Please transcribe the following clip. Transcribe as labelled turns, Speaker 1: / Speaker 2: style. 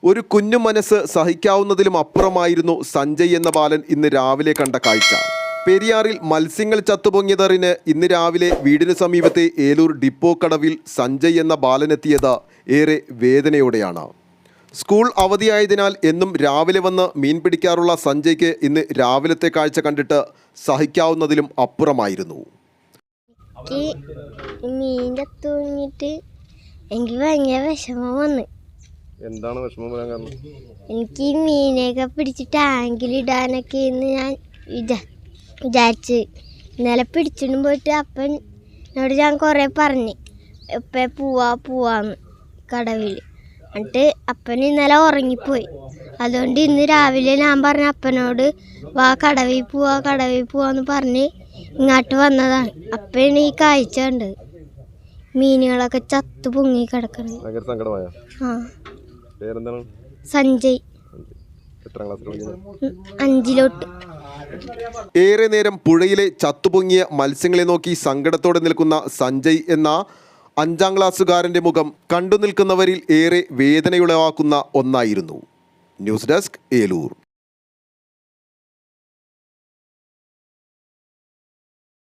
Speaker 1: ഒരു കുഞ്ഞു മനസ്സ് സഹിക്കാവുന്നതിലും അപ്പുറമായിരുന്നു സഞ്ജയ് എന്ന ബാലൻ ഇന്ന് രാവിലെ കണ്ട കാഴ്ച. പെരിയാറിൽ മത്സ്യങ്ങൾ ചത്തുപൊങ്ങിയതറിന് ഇന്ന് രാവിലെ വീടിന് സമീപത്തെ ഏലൂർ ഡിപ്പോ കടവിൽ സഞ്ജയ് എന്ന ബാലനെത്തിയത് ഏറെ വേദനയോടെയാണ്. സ്കൂൾ അവധിയായതിനാൽ എന്നും രാവിലെ വന്ന് മീൻ പിടിക്കാറുള്ള സഞ്ജയ്ക്ക് ഇന്ന് രാവിലത്തെ കാഴ്ച കണ്ടിട്ട് സഹിക്കാവുന്നതിലും അപ്പുറമായിരുന്നു.
Speaker 2: എനിക്ക് ഭയങ്കര വിഷമം വന്നു.
Speaker 1: എന്താണ് വിഷമം വരാൻ കാരണം?
Speaker 2: എനിക്ക് മീനൊക്കെ പിടിച്ച് ടാങ്കിലിടാനൊക്കെ ഇന്ന് ഞാൻ വിചാരിച്ച് ഇന്നലെ പിടിച്ചിട്ടും പോയിട്ട് അപ്പനോട് ഞാൻ കുറേ പറഞ്ഞ് എപ്പോൾ പോവാന്ന് കടവിൽ. എന്നിട്ട് അപ്പൻ ഇന്നലെ ഉറങ്ങിപ്പോയി. അതുകൊണ്ട് ഇന്ന് രാവിലെ ഞാൻ പറഞ്ഞ അപ്പനോട് വാ കടവിൽ പോവാന്ന് പറഞ്ഞ് ഇങ്ങോട്ട് വന്നതാണ്. അപ്പൻ ഈ കാഴ്ച കണ്ടത് മീനുകളൊക്കെ ചത്തു പൊങ്ങി കിടക്കണത്. സഞ്ജയ് 5-ലോട്ട്.
Speaker 1: ഏറെ നേരം പുഴയിലെ ചത്തുപൊങ്ങിയ മത്സ്യങ്ങളെ നോക്കി സങ്കടത്തോടെ നിൽക്കുന്ന സഞ്ജയ് എന്ന 5ാം ക്ലാസ്സുകാരൻ്റെ മുഖം കണ്ടു നിൽക്കുന്നവരിൽ ഏറെ വേദനയുളവാക്കുന്ന ഒന്നായിരുന്നു. News desk, Eloor.